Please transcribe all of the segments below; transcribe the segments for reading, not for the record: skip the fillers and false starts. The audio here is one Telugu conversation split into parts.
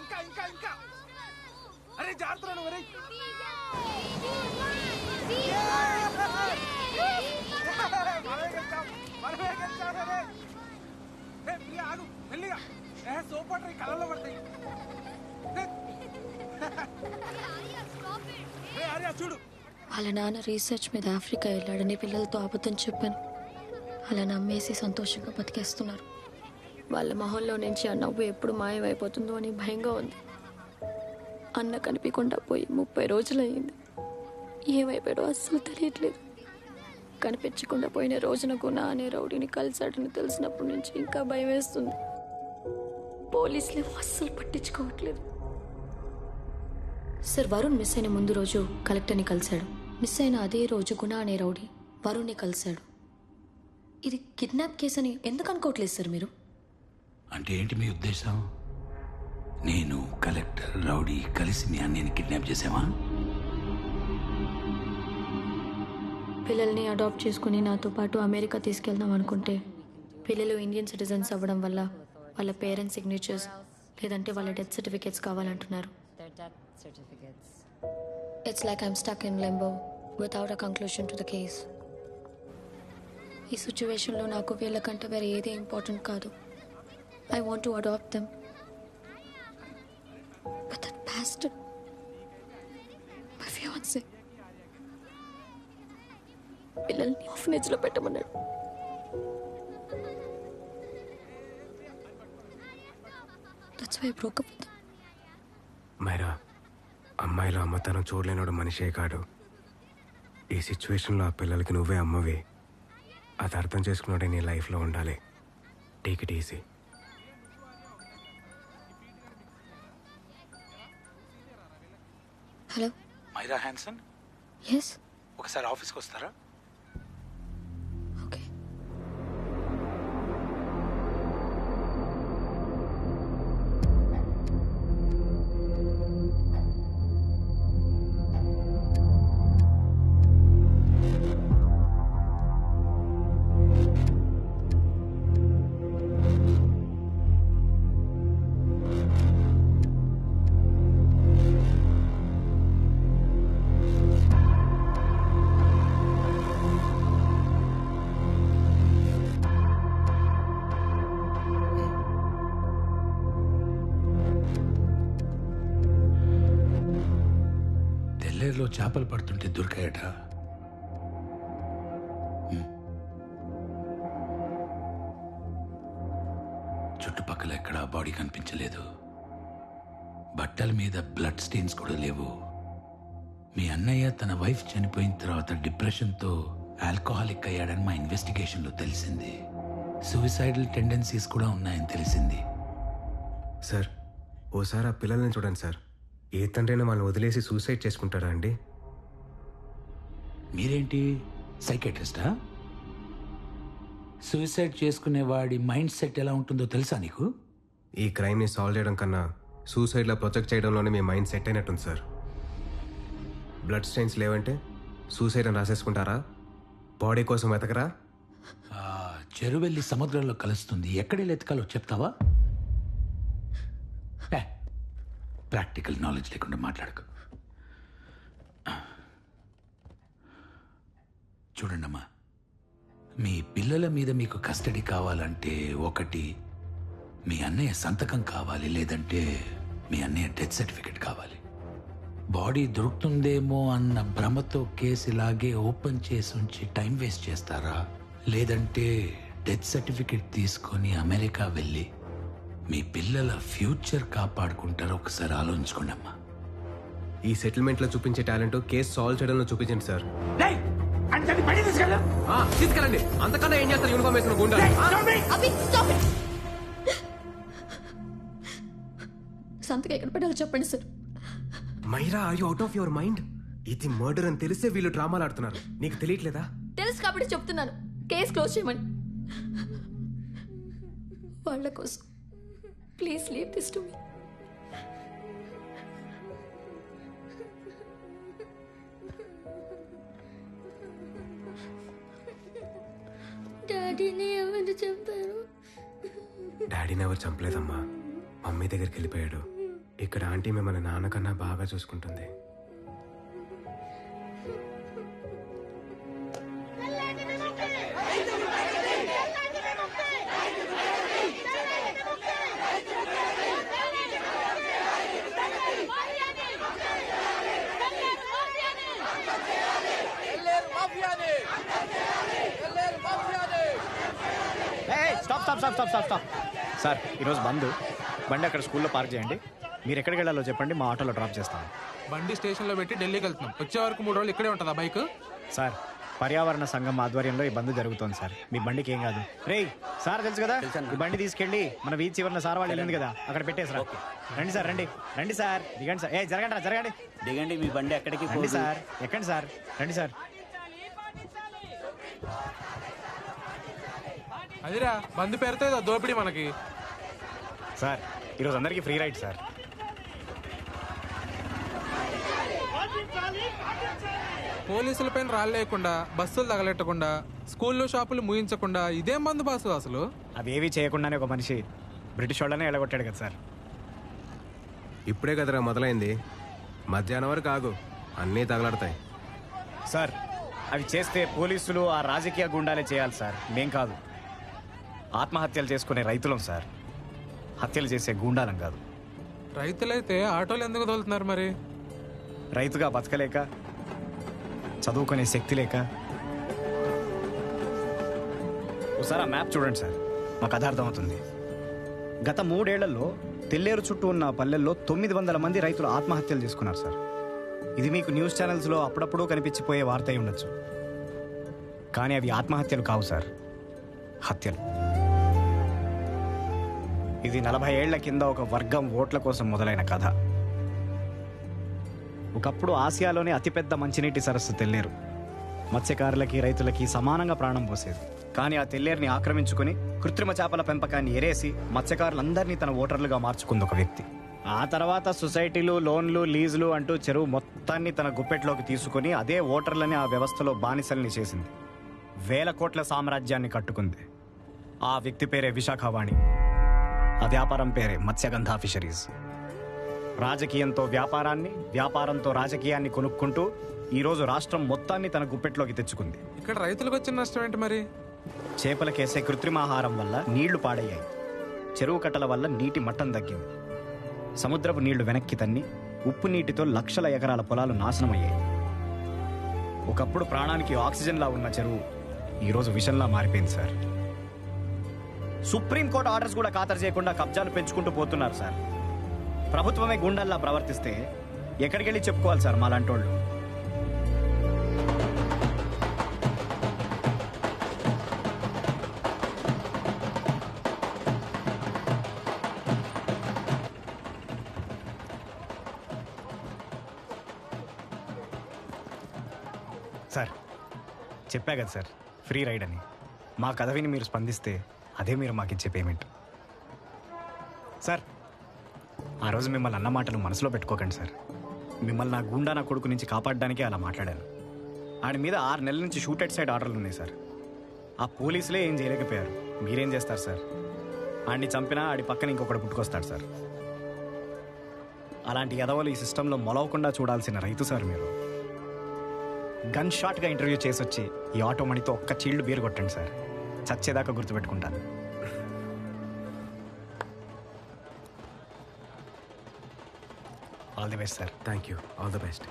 ఇంకా ఇంకా ఇంకా అరే జాగ్రత్త నువ్వు రే ఆగు మెల్లిగా సోపట్రీ కళ్ళలో పడతాయి చూడు. వాళ్ళ నాన్న రీసెర్చ్ మీద ఆఫ్రికా వెళ్ళాడని పిల్లలతో అబద్ధం చెప్పాను. అలా నమ్మేసి సంతోషంగా బతికేస్తున్నారు. వాళ్ళ మొహంలో నుంచి ఆ నవ్వు ఎప్పుడు మాయమైపోతుందో అని భయంగా ఉంది. అన్న కనిపించకుండా పోయి 30 రోజులయ్యింది. ఏమైపోయాడో అస్సలు తెలియట్లేదు. కనిపించకుండా పోయిన రోజున గుణ అనే రౌడీని కలిశాడని తెలిసినప్పటి నుంచి ఇంకా భయం వేస్తుంది. పోలీసులు అస్సలు పట్టించుకోవట్లేదు. సార్, వరుణ్ మిస్ అయిన ముందు రోజు కలెక్టర్ని కలిశాడు. మిస్ అయిన అదే రోజు గుణ అనే రౌడీ వరుణ్ని కలిశాడు. ఇది కిడ్నాప్ కేసు అని ఎందుకు అనుకోవట్లేదు సార్ మీరు? అంటే ఏంటి మీ ఉద్దేశం? నేను కలెక్టర్ రౌడీ కలిసి మీ అన్నయ్యని కిడ్నాప్ చేసావా? పిల్లల్ని అడాప్ట్ చేసుకుని నాతో పాటు అమెరికా తీసుకెళ్దాం అనుకుంటే పిల్లలు ఇండియన్ సిటిజన్స్ అవ్వడం వల్ల వాళ్ళ పేరెంట్స్ సిగ్నేచర్స్ లేదంటే వాళ్ళ డెత్ సర్టిఫికేట్స్ కావాలంటున్నారు. It's like I'm stuck in limbo without a conclusion to the case. ఈ సిచ్యువేషన్లో నాకు వీళ్ళకంటే వేరే ఏది ఇంపార్టెంట్ కాదు. I want to adopt them. But that bastard, my fiancé, పిల్లల్ని ఆర్ఫనేజ్లో పెట్టమన్నాడు. That's why I broke up with him. Myra, అమ్మాయిలో అమ్మతనం చూడలేనోడు మనిషే కాడు. ఈ సిచ్యువేషన్లో ఆ పిల్లలకి నువ్వే అమ్మవి. అది అర్థం చేసుకున్నాడే నీ లైఫ్లో ఉండాలి. Take it easy. Hello Myra Hanson, yes, ఒకసారి ఆఫీస్కి వస్తారా? ఓకే. తెల్లేరులో చేపలు పడుతుంటే దొరికాయట. చుట్టుపక్కల ఎక్కడా బాడీ కనిపించలేదు. బట్టల మీద బ్లడ్ స్టెయిన్స్ కూడా లేవు. మీ అన్నయ్య తన వైఫ్ చనిపోయిన తర్వాత డిప్రెషన్తో ఆల్కహాలిక్ అయ్యాడని మా ఇన్వెస్టిగేషన్లో తెలిసింది. సూసైడల్ టెండెన్సీస్ కూడా ఉన్నాయని తెలిసింది. సార్, ఓసారి ఆ పిల్లల్ని చూడండి సార్. ఏ తండ్రైనా వాళ్ళని వదిలేసి సూసైడ్ చేసుకుంటారా అండి? మీరేంటి సైకాట్రిస్టా? సూసైడ్ చేసుకునేవాడి మైండ్ సెట్ ఎలా ఉంటుందో తెలుసా నీకు? ఈ క్రైమ్ని సాల్వ్ చేయడం కన్నా సూసైడ్లో ప్రొజెక్ట్ చేయడంలోనే మీ మైండ్ సెట్ అయినట్టుంది సార్. బ్లడ్ స్టెయిన్స్ లేవంటే సూసైడ్ అని రాసేసుకుంటారా? బాడీ కోసం వెతకరా? చెరువెళ్ళి సముద్రంలో కలుస్తుంది, ఎక్కడెళ్ళి ఎతకాలో చెప్తావా? ప్రాక్టికల్ నాలెడ్జ్ లేకుండా మాట్లాడకు. చూడండమ్మా, మీ పిల్లల మీద మీకు కస్టడీ కావాలంటే ఒకటి మీ అన్నయ్య సంతకం కావాలి, లేదంటే మీ అన్నయ్య డెత్ సర్టిఫికెట్ కావాలి. బాడీ దొరుకుతుందేమో అన్న భ్రమతో కేసు ఇలాగే ఓపెన్ చేసి ఉంచి టైం వేస్ట్ చేస్తారా, లేదంటే డెత్ సర్టిఫికెట్ తీసుకొని అమెరికా వెళ్ళి మీ పిల్లల ఫ్యూచర్ కాపాడుకుంటారో ఒకసారి ఆలోచించుకోండి అమ్మా. ఈ సెటిల్మెంట్లో చూపించే టాలెంట్ కేసు సాల్వ్ చేయడంలో చూపించండి సార్. తీసుకెళ్ళండి. అంతకన్నా ఏం చేస్తారు యూనిఫామ్ వేసిన గుండా? సంతకం ఎక్కడ పెట్టాలో చెప్పండి sir. Myra, are you out of your mind? ఇది మర్డర్ అని తెలిసే వీళ్ళు డ్రామాలు ఆడుతున్నారు. నీకు తెలియట్లేదా? తెలుసు కాబట్టి చెప్తున్నాను, కేసు క్లోజ్ చేయమని. వాళ్ళ కోసం please leave this to me. డాడీని ఎవరు చంపారు? డాడీని ఎవరు చంపలేదమ్మా, మమ్మీ దగ్గరికి వెళ్ళిపోయాడు. ఇక్కడ ఆంటీ మిమ్మల్ని నాన్నకన్నా బాగా చూసుకుంటుంది. స్టాప్. సార్ ఈరోజు బండి అక్కడ స్కూల్లో పార్క్ చేయండి. మీరు ఎక్కడికి వెళ్ళాలో చెప్పండి, మా ఆటోలో డ్రాప్ చేస్తాను. బండి స్టేషన్లో పెట్టి ఢిల్లీకి వెళ్తున్నాం. వచ్చే వరకు 3 రోజులు ఇక్కడే ఉంటుందా బైక్? సార్ పర్యావరణ సంఘం ఆధ్వర్యంలో ఈ బంద్ జరుగుతోంది సార్. మీ బండికి ఏం కాదు. రేయ్ సార్ తెలుసు కదా, ఈ బండి తీసుకెళ్ళి మన వీధి చివరిన సార్ వాళ్ళు వెళ్ళింది కదా, అక్కడ పెట్టేసరా. రండి సార్, రండి సార్, దిగండి సార్. జరగండి దిగండి, మీ బండి ఎక్కడికి రండి సార్, ఎక్కండి సార్, రండి సార్. అదిరా బంద్ పేరుతో ఏదో దోపిడీ మనకి. సార్ ఈరోజు అందరికీ ఫ్రీ రైడ్ సార్. పోలీసుల పైన రాలేయకుండా, బస్సులు తగలెట్టకుండా, స్కూళ్ళు షాపులు ముగించకుండా ఇదేం బంద్ బాసు అసలు? అవేవీ చేయకుండానే ఒక మనిషి బ్రిటిష్ వాళ్ళనే ఎలగొట్టాడు కదా సార్. ఇప్పుడే కదరా మొదలైంది, మధ్యాహ్నం వరకు ఆగు, అన్నీ తగలడతాయి. సార్ అవి చేస్తే పోలీసులు ఆ రాజకీయ గుండాలే చేయాలి సార్, మేం కాదు. ఆత్మహత్యలు చేసుకునే రైతులం సార్, హత్యలు చేసే గూండాలం కాదు. రైతులైతే ఆటోలు ఎందుకు తోలుతున్నారు మరి? రైతుగా బతకలేక, చదువుకునే శక్తి లేక. ఒకసారి ఆ మ్యాప్ చూడండి సార్, మాకు కథ అర్థమవుతుంది. గత 3 ఏళ్లలో తెల్లేరు చుట్టూ ఉన్న పల్లెల్లో 900 మంది రైతులు ఆత్మహత్యలు చేసుకున్నారు సార్. ఇది మీకు న్యూస్ ఛానల్స్లో అప్పుడప్పుడు కనిపించిపోయే వార్త అయి ఉండొచ్చు, కానీ అవి ఆత్మహత్యలు కావు సార్, హత్యలు. ఇది 40 ఏళ్ల కింద ఒక వర్గం ఓట్ల కోసం మొదలైన కథ. ఒకప్పుడు ఆసియాలోనే అతిపెద్ద మంచినీటి సరస్సు తెల్లేరు. మత్స్యకారులకి, రైతులకి సమానంగా ప్రాణం పోసేది. కానీ ఆ తెల్లేరుని ఆక్రమించుకుని కృత్రిమ చేపల పెంపకాన్ని ఎరేసి మత్స్యకారులందరినీ తన ఓటర్లుగా మార్చుకుంది ఒక వ్యక్తి. ఆ తర్వాత సొసైటీలు, లోన్లు, లీజులు అంటూ చెరువు మొత్తాన్ని తన గుప్పెట్లోకి తీసుకుని అదే ఓటర్లని ఆ వ్యవస్థలో బానిసల్ని చేసింది. 1000 కోట్ల సామ్రాజ్యాన్ని కట్టుకుంది. ఆ వ్యక్తి పేరే విశాఖవాణి, ఆ వ్యాపారం పేరే మత్స్యగంధ ఫిషరీస్. రాజకీయంతో వ్యాపారాన్ని, వ్యాపారంతో రాజకీయాన్ని కొనుక్కుంటూ ఈరోజు రాష్ట్రం మొత్తాన్ని తన గుప్పెట్లోకి తెచ్చుకుంది. ఇక్కడ రైతులకు వచ్చిన నష్టం ఏంటి మరి? చేపలకేసే కృత్రిమాహారం వల్ల నీళ్లు పాడయ్యాయి, చెరువు కట్టల వల్ల నీటి మట్టం తగ్గింది, సముద్రపు నీళ్లు వెనక్కి తన్ని ఉప్పు నీటితో లక్షల ఎకరాల పొలాలు నాశనమయ్యాయి. ఒకప్పుడు ప్రాణానికి ఆక్సిజన్లా ఉన్న చెరువు ఈరోజు విషంలా మారిపోయింది సార్. సుప్రీంకోర్టు ఆర్డర్స్ కూడా ఖాతరు చేయకుండా కబ్జాలు పెంచుకుంటూ పోతున్నారు సార్. ప్రభుత్వమే గుండల్లా ప్రవర్తిస్తే ఎక్కడికి వెళ్ళి చెప్పుకోవాలి సార్ మాలాంటోళ్ళు? సార్ చెప్పా కదా సార్, ఫ్రీ రైడ్ అని. మా కథ విని మీరు స్పందిస్తే అదే మీరు మాకు ఇచ్చే పేమెంట్. సార్ ఆ రోజు మిమ్మల్ని అన్న మాటలు మనసులో పెట్టుకోకండి సార్. మిమ్మల్ని నా గుండా నా కొడుకు నుంచి కాపాడడానికే అలా మాట్లాడాను. ఆడి మీద 6 నెలల నుంచి షూట్ అట్ సైడ్ ఆర్డర్లు ఉన్నాయి సార్. ఆ పోలీసులే ఏం చేయలేకపోయారు, మీరేం చేస్తారు సార్? ఆడిని చంపినా ఆడి పక్కన ఇంకొకటి పుట్టుకొస్తాడు సార్. అలాంటి ఎదవలు ఈ సిస్టంలో మొలవకుండా చూడాల్సిన రైతు సార్ మీరు. గన్ షాట్గా ఇంటర్వ్యూ చేసి వచ్చి ఈ ఆటో మనీతో ఒక్క చీల్డ్ బీరు కొట్టండి సార్, చచ్చేదాకా గుర్తుపెట్టుకుంటాను. All the best sir. Thank you, all the best.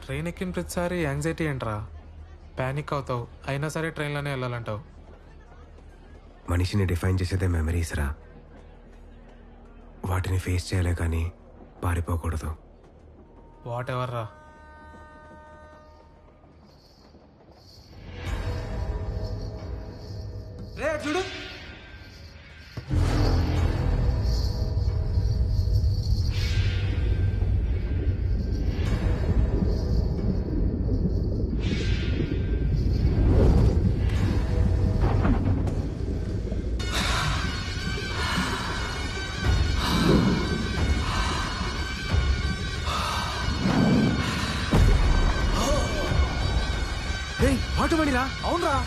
Train ఎక్కిన ప్రతిసారి యాంగ్జైటీ ఏంట్రా? ప్యానిక్ అవుతావు, అయినా సరే ట్రైన్లోనే వెళ్ళాలంటావు. మనిషిని డిఫైన్ చేసేదే మెమరీస్ రా. వాటిని ఫేస్ చేయలే కానీ పారిపోకూడదు. వాట్ ఎవర్ రా. రే చూడు, ఆటో బండిరా. అవునరా.